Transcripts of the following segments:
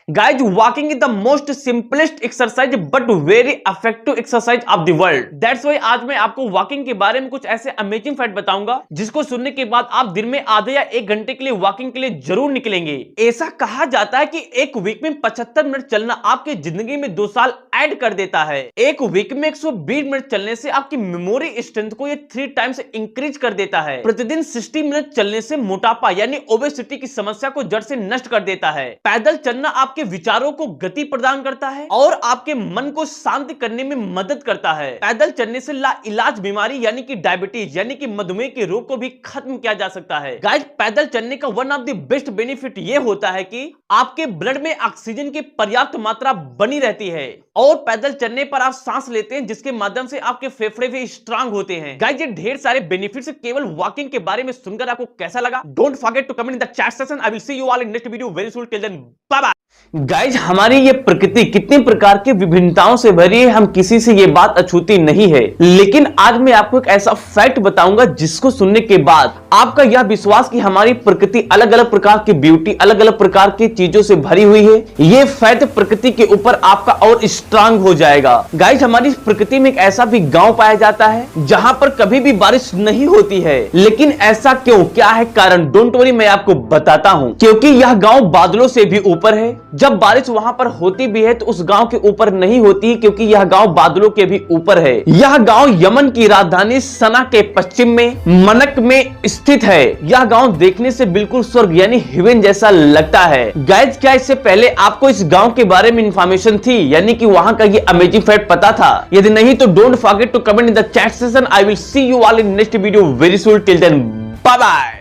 Guys walking is the most simplest exercise but very effective exercise of the world. That's why आज मैं आपको walking के बारे में कुछ ऐसे अमेजिंग फैक्ट बताऊंगा जिसको सुनने के बाद आप दिन में आधे या 1 घंटे के लिए वॉकिंग के लिए जरूर निकलेंगे। ऐसा कहा जाता है कि एक वीक में 75 मिनट चलना आपकी जिंदगी में 2 साल ऐड कर देता है। एक वीक में 120 मिनट चलने से आपकी मेमोरी स्ट्रेंथ को ये 3 टाइम्स इंक्रीज कर देता है। प्रतिदिन 60 मिनट चलने से मोटापा यानी ओबेसिटी की समस्या को जड़ से नष्ट कर देता है। पैदल चलना आपके विचारों को गति प्रदान करता है और आपके मन को शांत करने में मदद करता है। पैदल चलने से लाइलाज बीमारी यानी कि डायबिटीज यानी कि मधुमेह के रोग को भी खत्म किया जा सकता है। गाइस पैदल चलने का one of the best benefit ये होता है कि आपके ब्लड में ऑक्सीजन की पर्याप्त मात्रा बनी रहती है और पैदल चलने पर आप सांस लेते हैं जिसके माध्यम से आपके फेफड़े भी स्ट्रांग होते हैं। गाइस ये ढेर सारे बेनिफिट्स केवल वॉकिंग के बारे में सुनकर आपको कैसा लगा? Don't forget to comment in the chat section. I will see you all in next video very soon. Till then bye bye. Guys हमारी ये प्रकृति कितनी प्रकार की विभिन्नताओं से भरी है, हम किसी से ये बात अछूती नहीं है। लेकिन आज मैं आपको एक ऐसा फैक्ट बताऊंगा जिसको सुनने के बाद आपका यह विश्वास कि हमारी प्रकृति अलग अलग प्रकार की ब्यूटी अलग अलग प्रकार की चीजों से भरी हुई है, ये फैक्ट प्रकृति के ऊपर आपका और स्ट्रांग हो जाएगा। गाइज हमारी प्रकृति में एक ऐसा भी गांव पाया जाता है जहां पर कभी भी बारिश नहीं होती है। लेकिन ऐसा क्यों, क्या है कारण? डोंट वरी, मैं आपको बताता हूँ। क्योंकि यह गांव बादलों से भी ऊपर है। जब बारिश वहां पर होती भी है तो उस गांव के ऊपर नहीं होती क्योंकि यह गांव बादलों के भी ऊपर है। यह गांव यमन की राजधानी सना के पश्चिम में मनक में स्थित है। यह गांव देखने से बिल्कुल स्वर्ग यानी हेवन जैसा लगता है। गाइस क्या इससे पहले आपको इस गांव के बारे में इंफॉर्मेशन थी, यानी कि वहां का ये अमेजिंग फैक्ट पता था? यदि नहीं तो don't forget to comment in the chat section. I will see you all in next video very soon. Till then bye bye.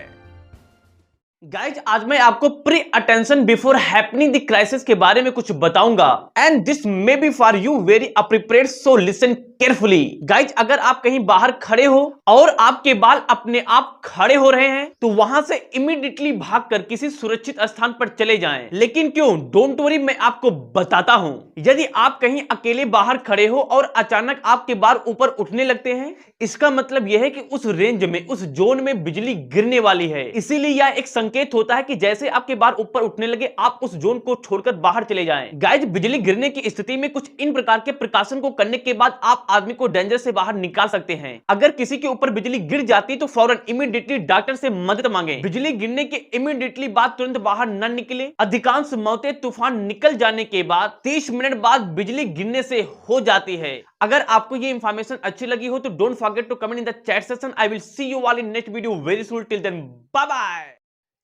Guys आज मैं आपको pre attention before happening the crisis के बारे में कुछ बताऊंगा and this may be for you very appropriate, so listen carefully. Guys अगर आप कहीं बाहर खड़े हो और आपके बाल अपने आप खड़े हो रहे हैं तो वहां से इमीडिएटली भागकर किसी सुरक्षित स्थान पर चले जाएं। लेकिन क्यों? डोंट वरी, मैं आपको बताता हूं। यदि आप कहीं अकेले बाहर खड़े हो और अचानक आपके बाल ऊपर उठने लगते हैं, इसका मतलब यह है कि उस रेंज में उस जोन में बिजली गिरने वाली है। इसीलिए यह एक संकेत होता है कि जैसे आपके बाल ऊपर उठने लगे आप उस जोन को छोड़कर बाहर चले जाएं। गाइज बिजली गिरने की स्थिति में कुछ इन प्रकार के प्रिकॉशन को करने के बाद आप आदमी को डेंजर से बाहर निकाल सकते हैं। अगर किसी के ऊपर बिजली गिर जाती है तो फौरन इमीडिएटली डॉक्टर से मदद मांगे। बिजली गिरने के इमीडिएटली बाद तुरंत बाहर न निकले। अधिकांश मौतें तूफान निकल जाने के बाद 30 मिनट बाद बिजली गिरने से हो जाती है। अगर आपको ये इंफॉर्मेशन अच्छी लगी हो तो don't forget to comment in the chat section. I will see you all in next video very soon. Till then bye bye.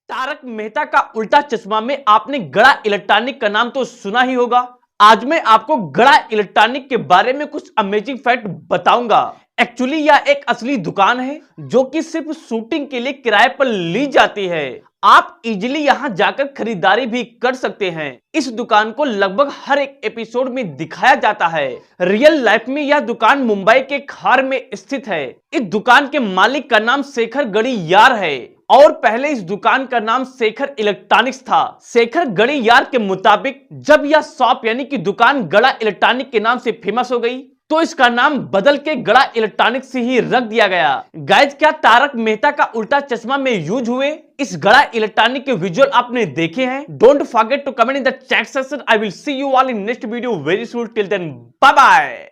Taarak Mehta ka Ooltah चश्मा में आपने गड़ा इलेक्ट्रॉनिक का नाम तो सुना ही होगा। आज मैं आपको गड़ा इलेक्ट्रॉनिक के बारे में कुछ अमेजिंग फैक्ट बताऊंगा। एक्चुअली यह एक असली दुकान है जो कि सिर्फ शूटिंग के लिए किराए पर ली जाती है। आप इजीली यहां जाकर खरीदारी भी कर सकते हैं। इस दुकान को लगभग हर एक एपिसोड में दिखाया जाता है। रियल लाइफ में यह दुकान मुंबई के खार में स्थित है। इस दुकान के मालिक का नाम शेखर गड़ियार है और पहले इस दुकान का नाम शेखर इलेक्ट्रॉनिक्स था। शेखर गड़ियार के मुताबिक जब यह शॉप यानी कि दुकान गड़ा इलेक्ट्रॉनिक के नाम से फेमस हो गई तो इसका नाम बदल के गड़ा इलेक्ट्रॉनिक्स ही रख दिया गया। गाइज क्या तारक मेहता का उल्टा चश्मा में यूज हुए इस गड़ा इलेक्ट्रॉनिक के विजुअल आपने देखे हैं? Don't forget to comment in the chat section. I will see you all in next video very soon. Till then bye bye.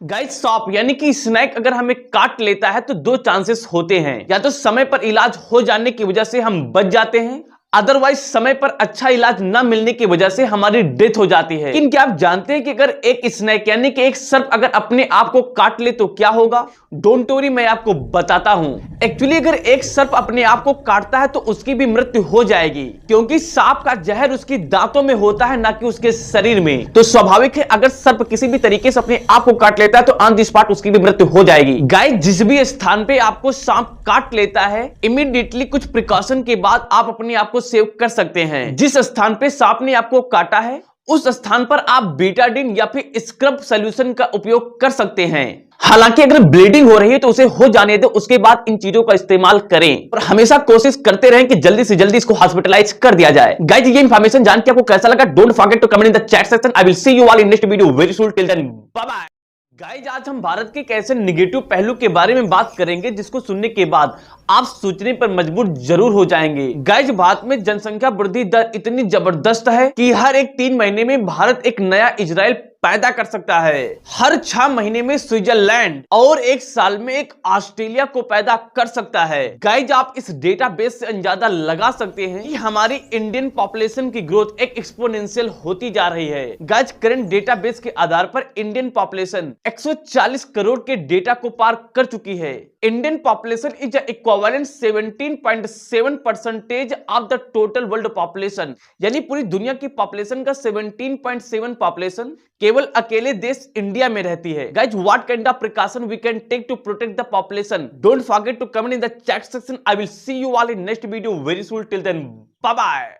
Guys सांप यानी कि स्नेक अगर हमें काट लेता है तो 2 चांसेस होते हैं, या तो समय पर इलाज हो जाने की वजह से हम बच जाते हैं, अदरवाइज समय पर अच्छा इलाज न मिलने की वजह से हमारी डेथ हो जाती है। लेकिन क्या आप जानते हैं कि अगर एक स्नेक यानी कि एक सर्प अगर अपने आप को काट ले तो क्या होगा? डोंट वरी, मैं आपको बताता हूं। एक्चुअली अगर एक सर्प अपने आप को काटता है तो उसकी भी मृत्यु हो जाएगी क्योंकि सांप का जहर उसकी दांतों में होता है ना कि उसके शरीर में। तो स्वाभाविक है अगर सर्प किसी भी तरीके से अपने आप को काट लेता है तो ऑन द स्पॉट उसकी भी मृत्यु हो जाएगी। गाइस जिस भी स्थान पे आपको सांप काट लेता है इमीडिएटली कुछ प्रिकॉशन के बाद आप अपने आप को सेव कर सकते हैं। जिस स्थान पे सांप ने आपको काटा है उस स्थान पर आप बीटाडिन या फिर स्क्रब सॉल्यूशन का उपयोग कर सकते हैं। हालांकि अगर ब्लीडिंग हो रही है तो उसे हो जाने दो, उसके बाद इन चीजों का इस्तेमाल करें और हमेशा कोशिश करते रहें कि जल्दी से जल्दी इसको हॉस्पिटलाइज कर दिया जाए। गाइस ये इंफॉर्मेशन जान के आपको कैसा लगा? Don't forget to comment in the chat section. I will see you all in next video very soon. Till then bye bye. Guys आज हम भारत के एक ऐसे निगेटिव पहलू के बारे में बात करेंगे जिसको सुनने के बाद आप सोचने पर मजबूर जरूर हो जाएंगे। गाइज भारत में जनसंख्या वृद्धि दर इतनी जबरदस्त है कि हर एक 3 महीने में भारत एक नया इजराइल पैदा कर सकता है। हर 6 महीने में स्विट्जरलैंड और एक साल में एक ऑस्ट्रेलिया को पैदा कर सकता है। गाइज आप इस डेटाबेस से अंदाजा लगा सकते हैं कि हमारी इंडियन पॉपुलेशन की ग्रोथ एक एक्सपोनेंशियल होती जा रही है। गाइज करंट डेटाबेस के आधार पर इंडियन पॉपुलेशन 140 करोड़ के डेटा को पार कर चुकी है। Indian population is equivalent 17.7% of the total world population, यानी पूरी दुनिया की पॉपुलेशन का 17.7 पॉपुलेशन केवल अकेले देश इंडिया में रहती है। Guys what kind of precaution we can take to protect the population? Don't forget to comment in the chat section. I will see you all in next video very soon. Till then bye bye.